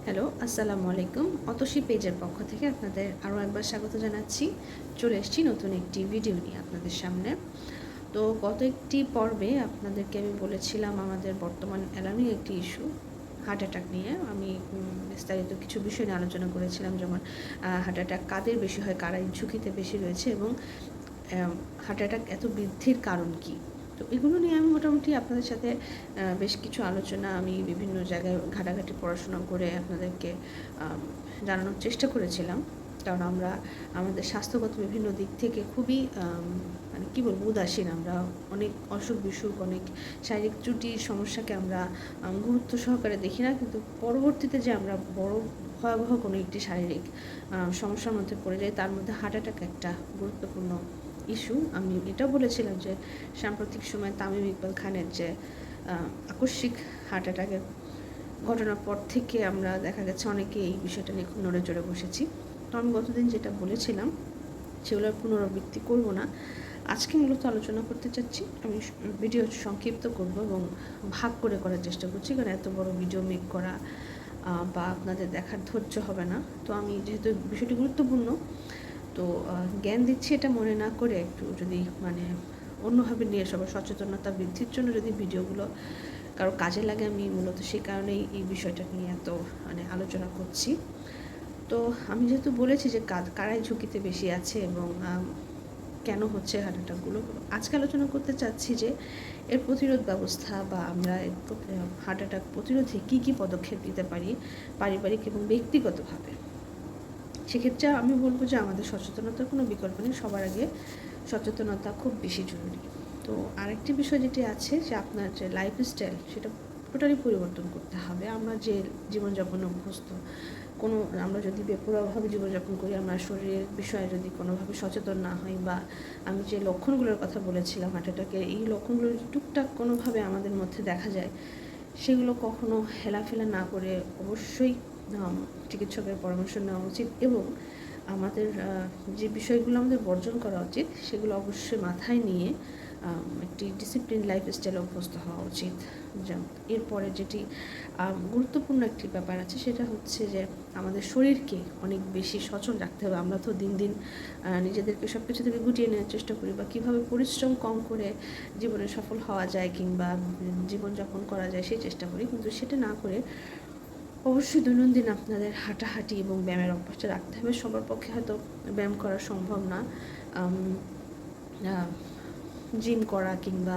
Hello, আসসালামু আলাইকুম। অতসী পেজের পক্ষ থেকে আপনাদের আরও একবার স্বাগত জানাচ্ছি। চলে এসেছি নতুন একটি ভিডিও নিয়ে আপনাদের সামনে। তো গত একটি পর্বে আপনাদেরকে আমি বলেছিলাম আমাদের বর্তমান অ্যালার্মিং একটি ইস্যু হার্ট অ্যাটাক নিয়ে। আমি বিস্তারিত কিছু বিষয় নিয়ে আলোচনা করেছিলাম, যেমন হার্ট অ্যাটাক কাদের বেশি হয়, কারা এই ঝুঁকিতে বেশি রয়েছে, এবং হার্ট অ্যাটাক এত বৃদ্ধির কারণ কী। তো এগুলো নিয়ে আমি মোটামুটি আপনাদের সাথে বেশ কিছু আলোচনা আমি বিভিন্ন জায়গায় ঘাটাঘাটি পড়াশোনা করে আপনাদেরকে জানানোর চেষ্টা করেছিলাম। কারণ আমরা আমাদের স্বাস্থ্যগত বিভিন্ন দিক থেকে খুবই মানে কী বলবো, উদাসীন। আমরা অনেক অসুখ বিসুখ, অনেক শারীরিক ত্রুটির সমস্যাকে আমরা গুরুত্ব সহকারে দেখি না, কিন্তু পরবর্তীতে যে আমরা বড় ভয়াবহ কোনো একটি শারীরিক সমস্যার মধ্যে পড়ে যাই, তার মধ্যে হার্ট অ্যাটাক একটা গুরুত্বপূর্ণ ইস্যু। আমি এটাও বলেছিলাম যে সাম্প্রতিক সময়ে তামিম ইকবাল খানের যে আকস্মিক হার্ট অ্যাটাকের ঘটনার পর থেকে আমরা দেখা গেছে অনেকে এই বিষয়টা নিয়ে খুব নড়ে চড়ে বসেছি। তো আমি গতদিন যেটা বলেছিলাম সেগুলোর পুনরাবৃত্তি করব না। আজকে মূলত আলোচনা করতে চাচ্ছি। আমি ভিডিও সংক্ষিপ্ত করব এবং ভাগ করে করার চেষ্টা করছি, কারণ এত বড় ভিডিও মেক করা বা আপনাদের দেখার ধৈর্য হবে না। তো আমি যেহেতু বিষয়টি গুরুত্বপূর্ণ, তো জ্ঞান দিচ্ছি এটা মনে না করে একটু যদি মানে অন্যভাবে নিয়ে সবার সচেতনতা বৃদ্ধির জন্য যদি ভিডিওগুলো কারো কাজে লাগে, আমি মূলত সেই কারণেই এই বিষয়টা নিয়ে এত মানে আলোচনা করছি। তো আমি যেহেতু বলেছি যে কারাই ঝুঁকিতে বেশি আছে এবং কেন হচ্ছে হার্ট অ্যাটাকগুলো, আজকে আলোচনা করতে চাচ্ছি যে এর প্রতিরোধ ব্যবস্থা বা আমরা হার্ট অ্যাটাক প্রতিরোধে কী কী পদক্ষেপ নিতে পারি পারিবারিক এবং ব্যক্তিগতভাবে। সেক্ষেত্রে আমি বলবো যে আমাদের সচেতনতার কোনো বিকল্প নেই, সবার আগে সচেতনতা খুব বেশি জরুরি। তো আরেকটি বিষয় যেটি আছে যে আপনার যে লাইফস্টাইল সেটা টোটালি পরিবর্তন করতে হবে। আমরা যে জীবনযাপনে অভ্যস্ত, আমরা যদি বেপরোয়াভাবে জীবনযাপন করি, আমরা শরীরের বিষয়ে যদি কোনোভাবে সচেতন না হই, বা আমি যে লক্ষণগুলোর কথা বলেছিলাম হার্ট অ্যাটাকের, এই লক্ষণগুলো যদি টুকটাক কোনোভাবে আমাদের মধ্যে দেখা যায়, সেগুলো কখনো হেলাফেলা না করে অবশ্যই চিকিৎসকের পরামর্শ নেওয়া উচিত। এবং আমাদের যে বিষয়গুলো আমাদের বর্জন করা উচিত সেগুলো অবশ্যই মাথায় নিয়ে একটি ডিসিপ্লিন লাইফস্টাইলে অভ্যস্ত হওয়া উচিত। যেমন এরপরে যেটি গুরুত্বপূর্ণ একটি ব্যাপার আছে, সেটা হচ্ছে যে আমাদের শরীরকে অনেক বেশি সচল রাখতে হবে। আমরা তো দিন দিন নিজেদেরকে সব কিছু থেকে গুটিয়ে নেওয়ার চেষ্টা করি, বা কীভাবে পরিশ্রম কম করে জীবনে সফল হওয়া যায় কিংবা জীবনযাপন করা যায় সেই চেষ্টা করি, কিন্তু সেটা না করে অবশ্যই দৈনন্দিন আপনাদের হাঁটাহাঁটি এবং ব্যায়ামের অভ্যাসটা রাখতে হবে। সবার পক্ষে হয়তো ব্যায়াম করা সম্ভব না, জিম করা কিংবা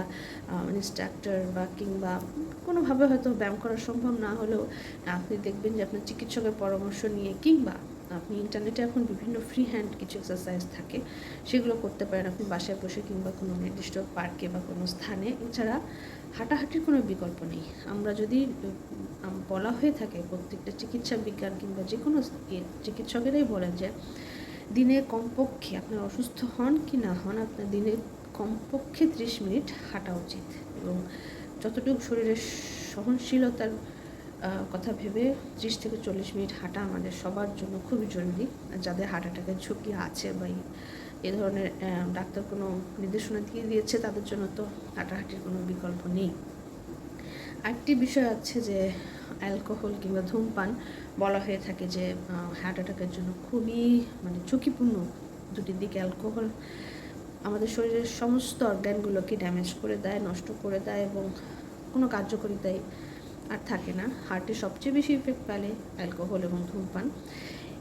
ইনস্ট্রাক্টর বা কিংবা কোনোভাবে হয়তো ব্যায়াম করা সম্ভব না হলেও আপনি দেখবেন যে আপনার চিকিৎসকের পরামর্শ নিয়ে কিংবা আপনি ইন্টারনেটে এখন বিভিন্ন ফ্রি হ্যান্ড কিছু এক্সারসাইজ থাকে, সেগুলো করতে পারেন আপনি বাসায় বসে কিংবা কোনো নির্দিষ্ট পার্কে বা কোনো স্থানে। এছাড়া হাঁটাহাঁটির কোনো বিকল্প নেই। আমরা যদি বলা হয়ে থাকে, প্রত্যেকটা চিকিৎসা বিজ্ঞান কিংবা যে কোনো চিকিৎসকেরাই বলেন যে দিনে কমপক্ষে আপনার অসুস্থ হন কি না হন, আপনার দিনে কমপক্ষে 30 মিনিট হাঁটা উচিত। এবং যতটুকু শরীরের সহনশীলতার কথা ভেবে 30 থেকে 40 মিনিট হাঁটা আমাদের সবার জন্য খুবই জরুরি। যাদের হার্ট অ্যাটাকের ঝুঁকি আছে বা এ ধরনের ডাক্তার কোনো নির্দেশনা দিয়ে দিয়েছে, তাদের জন্য তো হাঁটাহাঁটির কোনো বিকল্প নেই। আরেকটি বিষয় আছে যে অ্যালকোহল কিংবা ধূমপান বলা হয়ে থাকে যে হার্ট অ্যাটাকের জন্য খুবই মানে ঝুঁকিপূর্ণ দুটি দিক। অ্যালকোহল আমাদের শরীরের সমস্ত অর্গ্যানগুলোকে ড্যামেজ করে দেয়, নষ্ট করে দেয় এবং কোনো কার্যকারিতাই আর থাকে না। হার্টে সবচেয়ে বেশি ইফেক্ট ফেলে অ্যালকোহল এবং ধূমপান।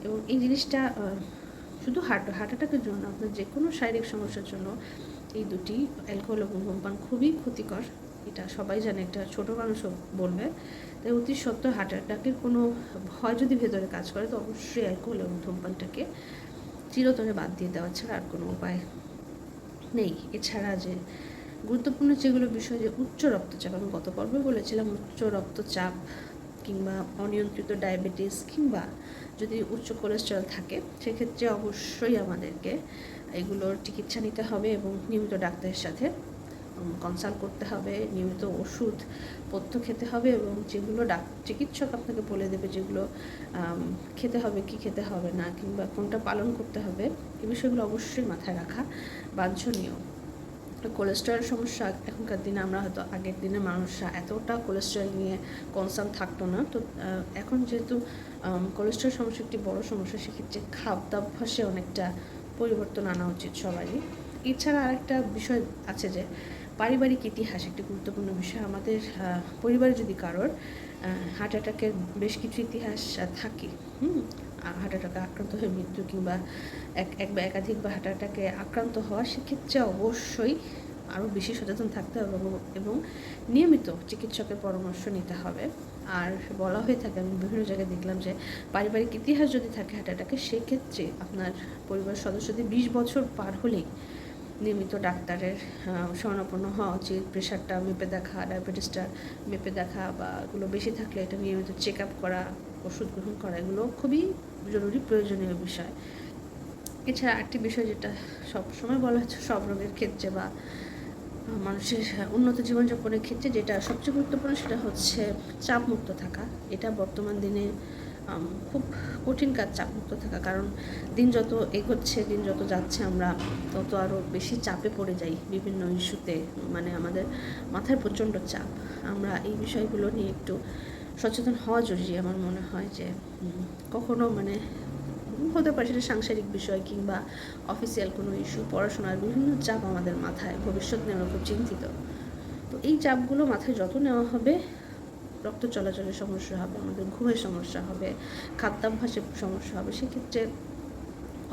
এবং এই জিনিসটা শুধু হার্ট অ্যাটাকের জন্য, আপনার যে কোনো শারীরিক সমস্যার জন্য এই দুটি অ্যালকোহল এবং ধূমপান খুবই ক্ষতিকর। এটা সবাই জানে, একটা ছোটো মানুষও বলবে। তাই অতি সত্ত্বর হার্ট অ্যাটাকের কোনো ভয় যদি ভেতরে কাজ করে, তো অবশ্যই অ্যালকোহল এবং ধূমপানটাকে চিরতরে বাদ দিয়ে দেওয়া ছাড়া আর কোনো উপায় নেই। এছাড়া যে গুরুত্বপূর্ণ যেগুলো বিষয়, যে উচ্চ রক্তচাপ, আমি গত পর্বে বলেছিলাম উচ্চ রক্তচাপ কিংবা অনিয়ন্ত্রিত ডায়াবেটিস কিংবা যদি উচ্চ কোলেস্টেরল থাকে, সেক্ষেত্রে অবশ্যই আমাদেরকে এগুলোর চিকিৎসা নিতে হবে এবং নিয়মিত ডাক্তারের সাথে কনসাল্ট করতে হবে, নিয়মিত ওষুধ পথ্য খেতে হবে এবং যেগুলো চিকিৎসক আপনাকে বলে দেবে যেগুলো খেতে হবে কি খেতে হবে না কিংবা কোনটা পালন করতে হবে, এই বিষয়গুলো অবশ্যই মাথায় রাখা বাঞ্ছনীয়। কোলেস্টেরল সমস্যা এখনকার দিনে আমরা হয়তো আগের দিনে মানুষরা এতটা কোলেস্টেরল নিয়ে কনসার্ন থাকতো না। তো এখন যেহেতু কোলেস্টেরল সমস্যা একটি বড় সমস্যা, সেক্ষেত্রে খাদ্যাভ্যাসে অনেকটা পরিবর্তন আনা উচিত সবারই। এছাড়া আরেকটা বিষয় আছে যে পারিবারিক ইতিহাস একটি গুরুত্বপূর্ণ বিষয়। আমাদের পরিবারে যদি কারোর হার্ট অ্যাটাকের বেশ কিছু ইতিহাস থাকে, হার্ট অ্যাটাকে আক্রান্ত হয়ে মৃত্যু কিংবা এক বা একাধিক বা হার্ট অ্যাটাকে আক্রান্ত হওয়া, সেক্ষেত্রে অবশ্যই আরও বেশি সচেতন থাকতে হবে এবং নিয়মিত চিকিৎসকের পরামর্শ নিতে হবে। আর বলা হয়ে থাকে, আমি বিভিন্ন জায়গায় দেখলাম যে পারিবারিক ইতিহাস যদি থাকে হার্ট অ্যাটাকে, সেক্ষেত্রে আপনার পরিবারের সদস্যদের 20 বছর পার হলেই নিয়মিত ডাক্তারের শরণাপন্ন হওয়া উচিত। প্রেশারটা মেপে দেখা, ডায়াবেটিসটা মেপে দেখা, বা এগুলো বেশি থাকলে এটা নিয়মিত চেক আপ করা, ওষুধ গ্রহণ করা, এগুলো খুবই জরুরি প্রয়োজনীয় বিষয়। এছাড়া আরেকটি বিষয় যেটা সবসময় বলা হচ্ছে সব রোগের ক্ষেত্রে বা মানুষের উন্নত জীবনযাপনের ক্ষেত্রে যেটা সবচেয়ে গুরুত্বপূর্ণ, সেটা হচ্ছে চাপমুক্ত থাকা। এটা বর্তমান দিনে খুব কঠিন কাজ, চাপমুক্ত থাকা। কারণ দিন যত এগোচ্ছে, দিন যত যাচ্ছে, আমরা তত আরও বেশি চাপে পড়ে যাই বিভিন্ন ইস্যুতে। মানে আমাদের মাথায় প্রচণ্ড চাপ। আমরা এই বিষয়গুলো নিয়ে একটু সচেতন হওয়া জরুরি। আমার মনে হয় যে কখনো হতে পারে সেটা সাংসারিক বিষয় কিংবা অফিসিয়াল কোনো ইস্যু, পড়াশোনার বিভিন্ন চাপ আমাদের মাথায়, ভবিষ্যৎ নিয়ে আমরা খুব চিন্তিত। তো এই চাপগুলো মাথায় যত নেওয়া হবে, রক্ত চলাচলের সমস্যা হবে, আমাদের ঘুমের সমস্যা হবে, খাদ্যাভ্যাসের সমস্যা হবে। সেক্ষেত্রে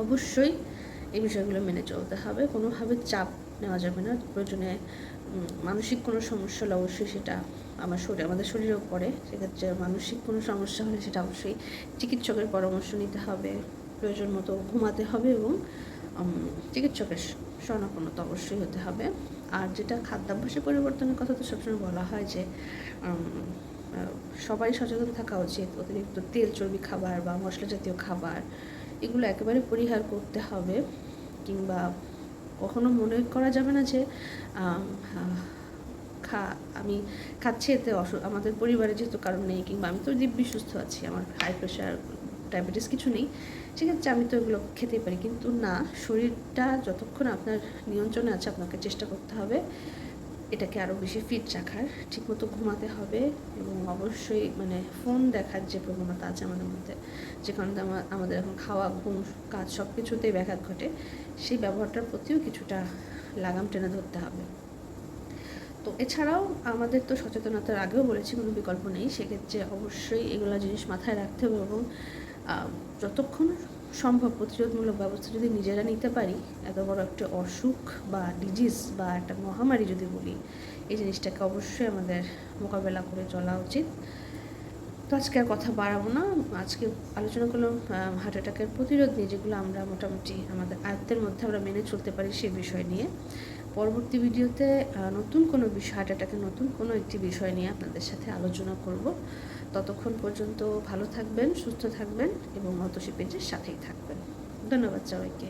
অবশ্যই এই বিষয়গুলো মেনে চলতে হবে। কোনোভাবে চাপ নেওয়া যাবে না। প্রয়োজনে মানসিক কোনো সমস্যা হলে অবশ্যই সেটা আমাদের শরীরেও পড়ে। সেক্ষেত্রে মানসিক কোনো সমস্যা হলে সেটা অবশ্যই চিকিৎসকের পরামর্শ নিতে হবে, প্রয়োজন মতো ঘুমাতে হবে এবং চিকিৎসকের শরণাপন্ন তো অবশ্যই হতে হবে। আর যেটা খাদ্যাভ্যাসের পরিবর্তনের কথা তো সবসময় বলা হয় যে সবারই সচেতন থাকা উচিত। অতিরিক্ত তেল চর্বি খাবার বা মশলা জাতীয় খাবার, এগুলো একেবারে পরিহার করতে হবে। কিংবা কখনো মনে করা যাবে না যে আমি খাচ্ছি, এতে আমাদের পরিবারে যেহেতু কারণ নেই, কিংবা আমি তো দিব্যি সুস্থ আছি, আমার হাই প্রেশার ডায়াবেটিস কিছু নেই, সেক্ষেত্রে আমি তো এগুলো খেতেই পারি। কিন্তু না, শরীরটা যতক্ষণ আপনার নিয়ন্ত্রণে আছে, আপনাকে চেষ্টা করতে হবে এটাকে আরও বেশি ফিট রাখার। ঠিকমতো ঘুমাতে হবে এবং অবশ্যই ফোন দেখার যে প্রবণতা আছে আমাদের মধ্যে, যে কারণে আমাদের এখন খাওয়া, ঘুম, কাজ সব কিছুতেই ব্যাঘাত ঘটে, সেই ব্যবহারটার প্রতিও কিছুটা লাগাম টেনে ধরতে হবে। তো এছাড়াও আমাদের তো সচেতনতার আগেও বলেছি কোনো বিকল্প নেই। সেক্ষেত্রে অবশ্যই এগুলো জিনিস মাথায় রাখতে হবে এবং যতক্ষণ সম্ভব প্রতিরোধমূলক ব্যবস্থা যদি নিজেরা নিতে পারি, এত বড় একটা অসুখ বা ডিজিজ বা একটা মহামারী যদি বলি, এই জিনিসটাকে অবশ্যই আমাদের মোকাবেলা করে চলা উচিত। তো আজকে আর কথা বাড়াবো না। আজকে আলোচনা করলাম হার্ট অ্যাটাকের প্রতিরোধ নিয়ে, যেগুলো আমরা মোটামুটি আমাদের আয়ত্তের মধ্যে আমরা মেনে চলতে পারি সেই বিষয় নিয়ে। পরবর্তী ভিডিওতে নতুন কোনো বিষয়, হার্ট অ্যাটাকের নতুন কোনো একটি বিষয় নিয়ে আপনাদের সাথে আলোচনা করব। ততক্ষণ পর্যন্ত ভালো থাকবেন, সুস্থ থাকবেন এবং অতসী পেজের সাথেই থাকবেন। ধন্যবাদ সবাইকে।